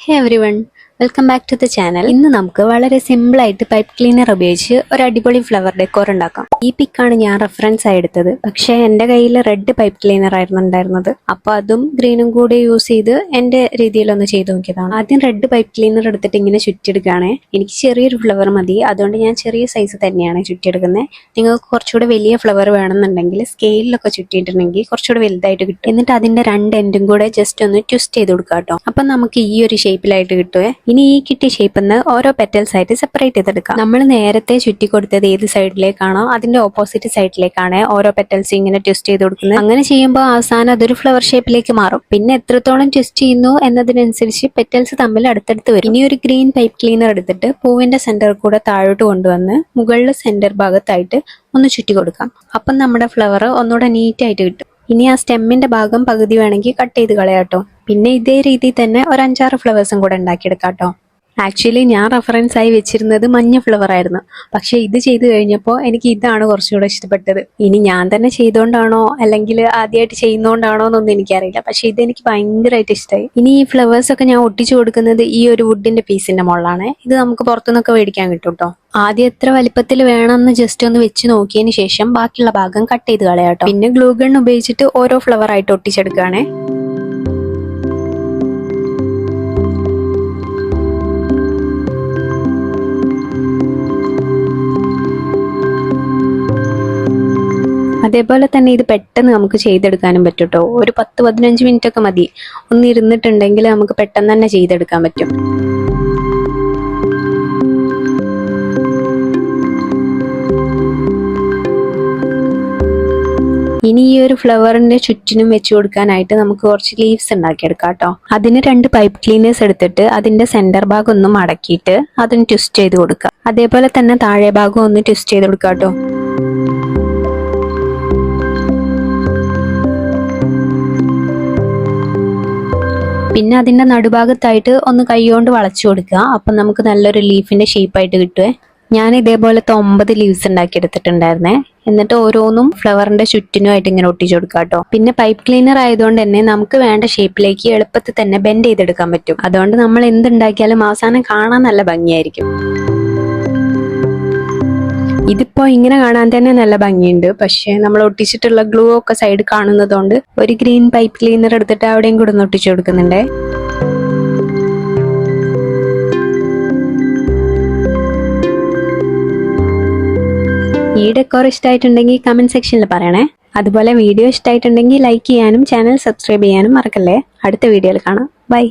Hey everyone, welcome back to the channel. ഇന്ന് നമുക്ക് വളരെ സിമ്പിൾ ആയിട്ട് പൈപ്പ് ക്ലീനർ ഉപയോഗിച്ച് ഒരു അടിപൊളി ഫ്ലവർ ഡെക്കോർ ഉണ്ടാക്കാം. ഈ പിക്കാണ് ഞാൻ റെഫറൻസ് ആയി എടുത്തത്. പക്ഷേ എൻ്റെ കയ്യിൽ റെഡ് പൈപ്പ് ക്ലീനർ ആയിരുന്നു ഉണ്ടായിരുന്നത്. അപ്പോൾ അതും ഗ്രീനും കൂടി യൂസ് ചെയ്ത് എൻ്റെ രീതിയിലൊന്ന് ചെയ്ത് നോക്കിയതാണ്. ആദ്യം റെഡ് പൈപ്പ് ക്ലീനർ എടുത്തിട്ട് ഇങ്ങനെ ചുറ്റിയെടുക്കുകയാണ്. എനിക്ക് ചെറിയൊരു ഫ്ലവർ മതി, അതുകൊണ്ട് ഞാൻ ചെറിയ സൈസ് തന്നെയാണ് ചുറ്റിയെടുക്കുന്നത്. നിങ്ങൾക്ക് കുറച്ചുകൂടെ വലിയ ഫ്ലവർ വേണമെന്നുണ്ടെങ്കിൽ സ്കെയിലൊക്കെ ചുറ്റിയിട്ടുണ്ടെങ്കിൽ കുറച്ചുകൂടെ വലുതായിട്ട് കിട്ടും. എന്നിട്ട് അതിന്റെ രണ്ട് എൻഡും കൂടെ ജസ്റ്റ് ഒന്ന് ട്വിസ്റ്റ് ചെയ്ത് കൊടുക്കുക കേട്ടോ. അപ്പം നമുക്ക് ഈ ഒരു ഷേപ്പിലായിട്ട് കിട്ടുവേ. ഇനി ഈ കിട്ടിയ ഷേപ്പിൽ നിന്ന് ഓരോ പെറ്റൽസ് ആയിട്ട് സെപ്പറേറ്റ് ചെയ്തെടുക്കാം. നമ്മൾ നേരത്തെ ചുറ്റി കൊടുത്തത് ഏത് സൈഡിലേക്കാണോ അതിന്റെ ഓപ്പോസിറ്റ് സൈഡിലേക്കാണ് ഓരോ പെറ്റൽസ് ഇങ്ങനെ ട്വിസ്റ്റ് ചെയ്ത് കൊടുക്കുന്നത്. അങ്ങനെ ചെയ്യുമ്പോൾ അവസാനം അതൊരു ഫ്ലവർ ഷേപ്പിലേക്ക് മാറും. പിന്നെ എത്രത്തോളം ട്വിസ്റ്റ് ചെയ്യുന്നു എന്നതിനനുസരിച്ച് പെറ്റൽസ് തമ്മിൽ അടുത്തടുത്ത് വരും. ഇനി ഒരു ഗ്രീൻ പൈപ്പ് ക്ലീനർ എടുത്തിട്ട് പൂവിന്റെ സെന്റർ കൂടെ താഴോട്ട് കൊണ്ടുവന്ന് മുകളിൽ സെന്റർ ഭാഗത്തായിട്ട് ഒന്ന് ചുറ്റി കൊടുക്കാം. അപ്പം നമ്മുടെ ഫ്ലവർ ഒന്നുകൂടെ നീറ്റ് ആയിട്ട് കിട്ടും. ഇനി ആ സ്റ്റെമ്മിന്റെ ഭാഗം പകുതി വേണമെങ്കിൽ കട്ട് ചെയ്ത് കളയാട്ടോ. പിന്നെ ഇതേ രീതിയിൽ തന്നെ ഒരു 5-6 ഫ്ലവേഴ്സും കൂടെ ഉണ്ടാക്കിയെടുക്കാം കേട്ടോ. ആക്ച്വലി ഞാൻ റെഫറൻസ് ആയി വെച്ചിരുന്നത് മഞ്ഞ ഫ്ലവർ ആയിരുന്നു. പക്ഷെ ഇത് ചെയ്ത് കഴിഞ്ഞപ്പോൾ എനിക്ക് ഇതാണ് കുറച്ചുകൂടെ ഇഷ്ടപ്പെട്ടത്. ഇനി ഞാൻ തന്നെ ചെയ്തോണ്ടാണോ അല്ലെങ്കിൽ ആദ്യമായിട്ട് ചെയ്യുന്നോണ്ടാണോ എന്നൊന്നും എനിക്കറിയില്ല. പക്ഷെ ഇതെനിക്ക് ഭയങ്കരമായിട്ട് ഇഷ്ടമായി. ഇനി ഈ ഫ്ലവേഴ്സ് ഒക്കെ ഞാൻ ഒട്ടിച്ചു കൊടുക്കുന്നത് ഈ ഒരു വുഡിന്റെ പീസിന്റെ മുകളിലാണ്. ഇത് നമുക്ക് പുറത്തുനിന്നൊക്കെ മേടിക്കാൻ കിട്ടും കേട്ടോ. ആദ്യം എത്ര വലിപ്പത്തിൽ വേണമെന്ന് ജസ്റ്റ് ഒന്ന് വെച്ച് നോക്കിയതിന് ശേഷം ബാക്കിയുള്ള ഭാഗം കട്ട് ചെയ്ത് കളയാട്ടോ. പിന്നെ ഗ്ലൂ ഗൺ ഉപയോഗിച്ചിട്ട് ഓരോ ഫ്ലവർ ആയിട്ട് ഒട്ടിച്ചെടുക്കുകയാണേ. അതേപോലെ തന്നെ ഇത് പെട്ടെന്ന് നമുക്ക് ചെയ്തെടുക്കാനും പറ്റും കേട്ടോ. ഒരു 10-15 മിനിറ്റ് ഒക്കെ മതി. ഒന്ന് ഇരുന്നിട്ടുണ്ടെങ്കിൽ നമുക്ക് പെട്ടെന്ന് തന്നെ ചെയ്തെടുക്കാൻ പറ്റും. ഇനി ഈ ഒരു ഫ്ലവറിന്റെ ചുറ്റിനും വെച്ച് കൊടുക്കാനായിട്ട് നമുക്ക് കുറച്ച് ലീവ്സ് ഉണ്ടാക്കിയെടുക്കാം കേട്ടോ. അതിന് 2 പൈപ്പ് ക്ലീനേഴ്സ് എടുത്തിട്ട് അതിന്റെ സെന്റർ ഭാഗം ഒന്ന് മടക്കിയിട്ട് അതിന് ട്വിസ്റ്റ് ചെയ്ത് കൊടുക്കുക. അതേപോലെ തന്നെ താഴെ ഭാഗം ഒന്ന് ട്വിസ്റ്റ് ചെയ്ത് കൊടുക്കുക കേട്ടോ. പിന്നെ അതിന്റെ നടുഭാഗത്തായിട്ട് ഒന്ന് കൈകൊണ്ട് വളച്ചു കൊടുക്കുക. അപ്പം നമുക്ക് നല്ലൊരു ലീഫിന്റെ ഷേപ്പായിട്ട് കിട്ടുവേ. ഞാൻ ഇതേപോലത്തെ 9 ലീവ്സ് ഉണ്ടാക്കി എടുത്തിട്ടുണ്ടായിരുന്നേ. എന്നിട്ട് ഓരോന്നും ഫ്ലവറിന്റെ ചുറ്റിനുമായിട്ട് ഇങ്ങനെ ഒട്ടിച്ചു കൊടുക്കുക കേട്ടോ. പിന്നെ പൈപ്പ് ക്ലീനർ ആയതുകൊണ്ട് തന്നെ നമുക്ക് വേണ്ട ഷേപ്പിലേക്ക് എളുപ്പത്തിൽ തന്നെ ബെൻഡ് ചെയ്തെടുക്കാൻ പറ്റും. അതുകൊണ്ട് നമ്മൾ എന്തുണ്ടാക്കിയാലും അവസാനം കാണാൻ നല്ല ഭംഗിയായിരിക്കും. ഇതിപ്പോ ഇങ്ങനെ കാണാൻ തന്നെ നല്ല ഭംഗിയുണ്ട്. പക്ഷെ നമ്മൾ ഒട്ടിച്ചിട്ടുള്ള ഗ്ലൂ ഒക്കെ സൈഡ് കാണുന്നതുകൊണ്ട് ഒരു ഗ്രീൻ പൈപ്പ് ക്ലീനർ എടുത്തിട്ട് അവിടെയും കൂടെ ഒന്ന് ഒട്ടിച്ചു കൊടുക്കുന്നുണ്ടേ. ഈ ഡെക്കോർ ഇഷ്ടമായിട്ടുണ്ടെങ്കിൽ കമന്റ് സെക്ഷനിൽ പറയണേ. അതുപോലെ വീഡിയോ ഇഷ്ടമായിട്ടുണ്ടെങ്കിൽ ലൈക്ക് ചെയ്യാനും ചാനൽ സബ്സ്ക്രൈബ് ചെയ്യാനും മറക്കല്ലേ. അടുത്ത വീഡിയോയിൽ കാണാം. ബൈ.